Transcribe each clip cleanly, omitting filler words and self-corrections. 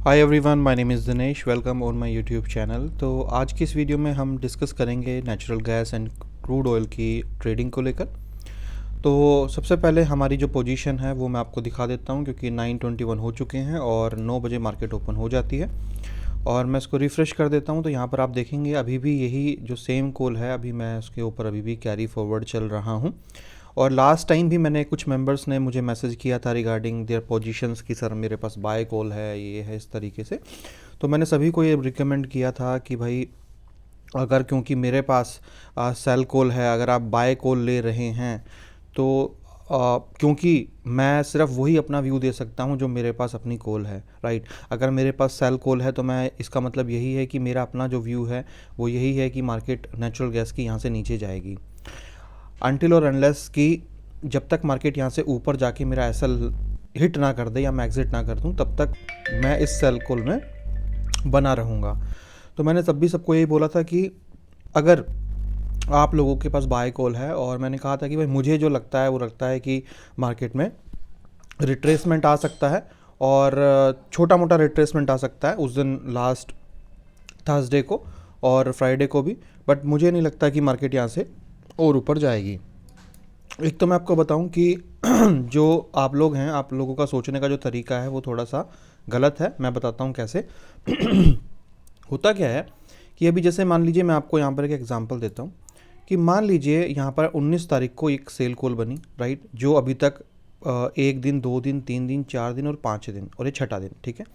Hi everyone, my name is Dinesh. Welcome on my YouTube channel. तो आज की इस वीडियो में हम डिस्कस करेंगे natural gas and crude oil की ट्रेडिंग को लेकर। तो सबसे पहले हमारी जो पोजीशन है वो मैं आपको दिखा देता हूँ, क्योंकि 9:21 हो चुके हैं और 9 बजे मार्केट ओपन हो जाती है। और मैं इसको रिफ़्रेश कर देता हूँ, तो यहाँ पर आप देखेंगे अभी भी यही जो सेम कॉल है, अभी मैं उसके ऊपर अभी भी कैरी फॉरवर्ड चल रहा हूँ। और लास्ट टाइम भी मैंने कुछ मेंबर्स ने मुझे मैसेज किया था रिगार्डिंग देयर पोजीशंस कि सर मेरे पास बाय कॉल है, ये है, इस तरीके से। तो मैंने सभी को ये रिकमेंड किया था कि भाई अगर, क्योंकि मेरे पास सेल कॉल है, अगर आप बाय कॉल ले रहे हैं तो क्योंकि मैं सिर्फ वही अपना व्यू दे सकता हूँ जो मेरे पास अपनी कॉल है, राइट। अगर मेरे पास सेल कॉल है तो मैं, इसका मतलब यही है कि मेरा अपना जो व्यू है वो यही है कि मार्केट नेचुरल गैस की यहाँ से नीचे जाएगी अनटिल और अनलेस कि जब तक मार्केट यहाँ से ऊपर जाके मेरा एसएल हिट ना कर दे या मैं एग्जिट ना कर दूँ, तब तक मैं इस सेल कॉल में बना रहूँगा। तो मैंने तब भी सबको यही बोला था कि अगर आप लोगों के पास बाय कॉल है, और मैंने कहा था कि भाई मुझे जो लगता है वो लगता है कि मार्केट में रिट्रेसमेंट आ सकता है, और छोटा मोटा रिट्रेसमेंट आ सकता है उस दिन, लास्ट थर्सडे को और फ्राइडे को भी। बट मुझे नहीं लगता कि मार्केट यहाँ से और ऊपर जाएगी। एक तो मैं आपको बताऊं कि जो आप लोग हैं, आप लोगों का सोचने का जो तरीका है वो थोड़ा सा गलत है। मैं बताता हूं कैसे। होता क्या है कि अभी जैसे मान लीजिए, मैं आपको यहाँ पर एक एग्जांपल देता हूँ कि मान लीजिए यहाँ पर 19 तारीख को एक सेल कॉल बनी, राइट, जो अभी तक एक दिन, दो दिन, तीन दिन, चार दिन और पाँच दिन, और ये छठा दिन, ठीक है।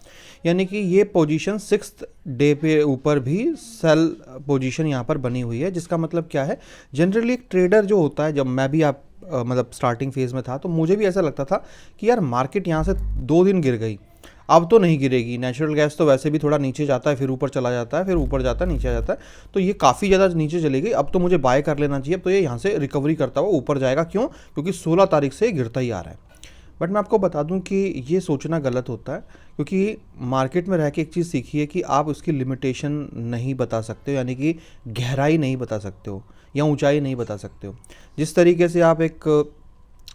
यानी कि ये पोजीशन सिक्स्थ डे पे ऊपर भी सेल पोजीशन यहाँ पर बनी हुई है, जिसका मतलब क्या है, जनरली एक ट्रेडर जो होता है, जब मैं भी आप मतलब स्टार्टिंग फेज में था तो मुझे भी ऐसा लगता था कि यार मार्केट यहाँ से 2 दिन गिर गई, अब तो नहीं गिरेगी। नेचुरल गैस तो वैसे भी थोड़ा नीचे जाता है, फिर ऊपर चला जाता है, फिर ऊपर जाता है, नीचे आ जाता है, तो ये काफ़ी ज़्यादा नीचे चली गई, अब तो मुझे बाय कर लेना चाहिए, अब तो ये यहाँ से रिकवरी करता हुआ ऊपर जाएगा। क्यों? क्योंकि 16 तारीख से गिरता ही आ रहा है। बट मैं आपको बता दूं कि ये सोचना गलत होता है, क्योंकि मार्केट में रह के एक चीज़ सीखिए कि आप उसकी लिमिटेशन नहीं बता सकते हो, यानी कि गहराई नहीं बता सकते हो या ऊंचाई नहीं बता सकते हो। जिस तरीके से आप एक,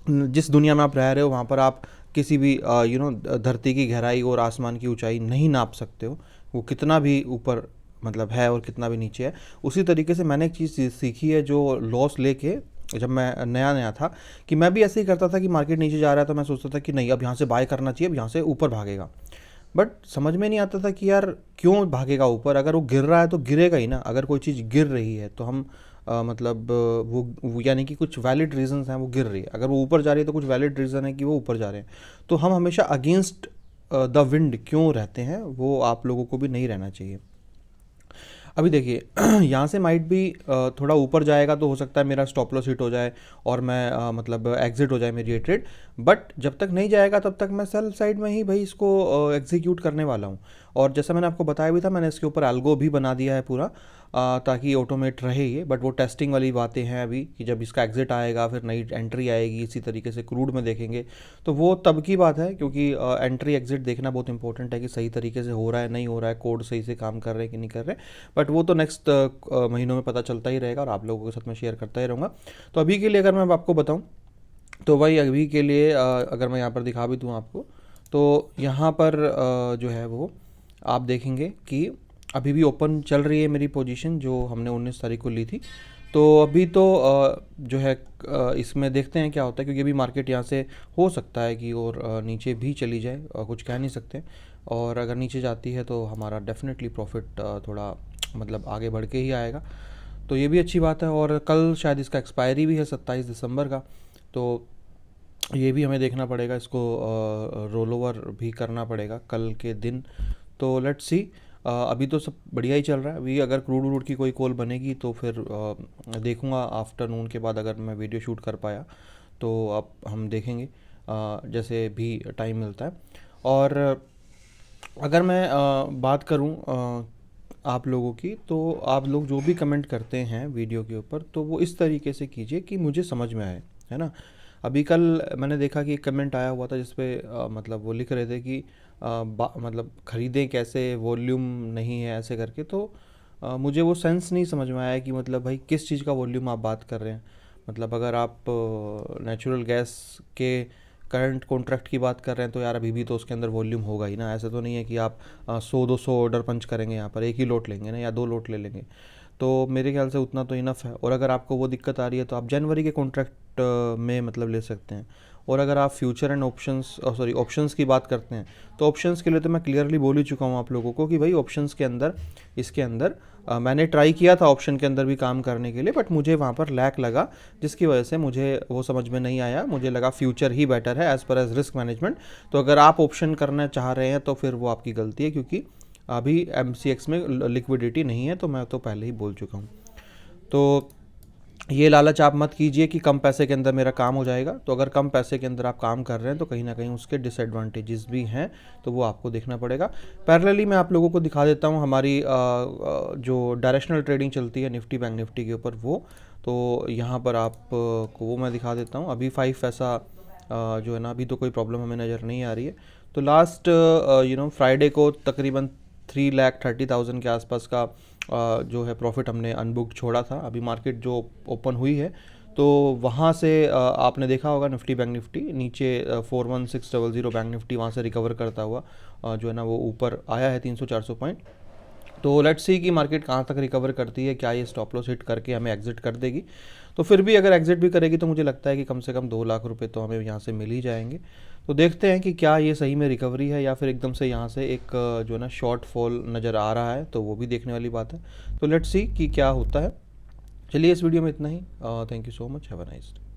जिस दुनिया में आप रह रहे हो वहाँ पर आप किसी भी धरती की गहराई और आसमान की ऊंचाई नहीं नाप सकते हो, वो कितना भी ऊपर मतलब है और कितना भी नीचे है। उसी तरीके से मैंने एक चीज़ सीखी है, जो लॉस लेके, जब मैं नया नया था, कि मैं भी ऐसे ही करता था कि मार्केट नीचे जा रहा है तो मैं सोचता था कि नहीं, अब यहाँ से बाय करना चाहिए, अब यहाँ से ऊपर भागेगा। बट समझ में नहीं आता था कि यार क्यों भागेगा ऊपर, अगर वो गिर रहा है तो गिरेगा ही ना। अगर कोई चीज़ गिर रही है तो हम मतलब वो यानी कि कुछ वैलिड रीजंस हैं, वो गिर रही है। अगर वो ऊपर जा रही है तो कुछ वैलिड रीज़न है कि वो ऊपर जा रहे हैं। तो हम हमेशा अगेंस्ट द विंड क्यों रहते हैं, वो आप लोगों को भी नहीं रहना चाहिए। अभी देखिए यहाँ से माइट भी थोड़ा ऊपर जाएगा तो हो सकता है मेरा स्टॉप लॉस हिट हो जाए और मैं मतलब एग्जिट हो जाए मेरी ये ट्रेड। बट जब तक नहीं जाएगा तब तक मैं सेल साइड में ही भाई इसको एग्जीक्यूट करने वाला हूँ। और जैसा मैंने आपको बताया भी था, मैंने इसके ऊपर एल्गो भी बना दिया है पूरा, ताकि ऑटोमेट रहे ये। बट वो टेस्टिंग वाली बातें हैं अभी, कि जब इसका एग्जिट आएगा फिर नई एंट्री आएगी, इसी तरीके से क्रूड में देखेंगे। तो वो तब की बात है, क्योंकि एंट्री एग्जिट देखना बहुत इंपॉर्टेंट है कि सही तरीके से हो रहा है, नहीं हो रहा है, कोड सही से काम कर रहे हैं कि नहीं कर रहे। बट वो तो नेक्स्ट महीनों में पता चलता ही रहेगा और आप लोगों के साथ मैं शेयर करता ही रहूँगा। तो अभी के लिए अगर मैं आपको बताऊँ, तो भाई अभी के लिए अगर मैं यहाँ पर दिखा भी दूँ आपको, तो यहाँ पर जो है वो आप देखेंगे कि अभी भी ओपन चल रही है मेरी पोजीशन, जो हमने 19 तारीख को ली थी। तो अभी तो जो है इसमें देखते हैं क्या होता है, क्योंकि अभी मार्केट यहाँ से हो सकता है कि और नीचे भी चली जाए, कुछ कह नहीं सकते। और अगर नीचे जाती है तो हमारा डेफिनेटली प्रॉफिट थोड़ा मतलब आगे बढ़ के ही आएगा, तो ये भी अच्छी बात है। और कल शायद इसका एक्सपायरी भी है 27 दिसंबर का, तो ये भी हमें देखना पड़ेगा, इसको रोल ओवर भी करना पड़ेगा कल के दिन। तो लेट्स सी। अभी तो सब बढ़िया ही चल रहा है। अभी अगर क्रूड वूड की कोई कॉल बनेगी तो फिर देखूंगा आफ्टरनून के बाद, अगर मैं वीडियो शूट कर पाया तो अब हम देखेंगे जैसे भी टाइम मिलता है। और अगर मैं बात करूं आप लोगों की, तो आप लोग जो भी कमेंट करते हैं वीडियो के ऊपर, तो वो इस तरीके से कीजिए कि मुझे समझ में आए, है ना। अभी कल मैंने देखा कि एक कमेंट आया हुआ था जिसपे मतलब वो लिख रहे थे कि मतलब ख़रीदें कैसे, वॉल्यूम नहीं है, ऐसे करके। तो मुझे वो सेंस नहीं समझ में आया कि मतलब भाई किस चीज़ का वॉल्यूम आप बात कर रहे हैं। मतलब अगर आप नेचुरल गैस के करंट कॉन्ट्रैक्ट की बात कर रहे हैं तो यार अभी भी तो उसके अंदर वॉल्यूम होगा ही ना। ऐसा तो नहीं है कि आप 100-200 ऑर्डर पंच करेंगे, यहाँ पर एक ही लोट लेंगे ना या 2 लोट ले लेंगे, तो मेरे ख्याल से उतना तो इनफ है। और अगर आपको वो दिक्कत आ रही है तो आप जनवरी के कॉन्ट्रैक्ट में मतलब ले सकते हैं। और अगर आप फ्यूचर एंड ऑप्शंस की बात करते हैं तो ऑप्शंस के लिए तो मैं क्लियरली बोल ही चुका हूँ आप लोगों को कि भाई ऑप्शंस के अंदर, इसके अंदर मैंने ट्राई किया था ऑप्शन के अंदर भी काम करने के लिए, बट मुझे वहाँ पर लैक लगा, जिसकी वजह से मुझे वो समझ में नहीं आया। मुझे लगा फ्यूचर ही बेटर है as per hedge risk management. तो अगर आप ऑप्शन करना चाह रहे हैं तो फिर वो आपकी गलती है, क्योंकि अभी MCX में लिक्विडिटी नहीं है, तो मैं तो पहले ही बोल चुका हूँ। तो ये लालच आप मत कीजिए कि कम पैसे के अंदर मेरा काम हो जाएगा। तो अगर कम पैसे के अंदर आप काम कर रहे हैं तो कहीं ना कहीं उसके डिसएडवांटेजेस भी हैं, तो वो आपको देखना पड़ेगा। पैरेलली मैं आप लोगों को दिखा देता हूँ हमारी जो डायरेक्शनल ट्रेडिंग चलती है निफ्टी बैंक निफ्टी के ऊपर, वो तो यहाँ पर आपको वो मैं दिखा देता हूँ। अभी 5 ऐसा जो है ना, अभी तो कोई प्रॉब्लम हमें नज़र नहीं आ रही है। तो लास्ट फ्राइडे को तकरीबन 3,30,000 के आसपास का जो है प्रॉफिट हमने अनबुक्ड छोड़ा था। अभी मार्केट जो ओपन हुई है तो वहाँ से आपने देखा होगा निफ्टी बैंक निफ्टी नीचे 41600 बैंक निफ्टी वहाँ से रिकवर करता हुआ जो है ना वो ऊपर आया है 300-400 पॉइंट। तो लेट्स सी कि मार्केट कहाँ तक रिकवर करती है, क्या ये स्टॉप लॉस हिट करके हमें एग्जिट कर देगी। तो फिर भी अगर एग्जिट भी करेगी तो मुझे लगता है कि कम से कम 2 लाख रुपए तो हमें यहाँ से मिल ही जाएंगे। तो देखते हैं कि क्या ये सही में रिकवरी है या फिर एकदम से यहाँ से एक जो है ना शॉर्ट फॉल नज़र आ रहा है, तो वो भी देखने वाली बात है। तो लेट्स सी कि क्या होता है। चलिए इस वीडियो में इतना ही। Thank you so much, have a nice day.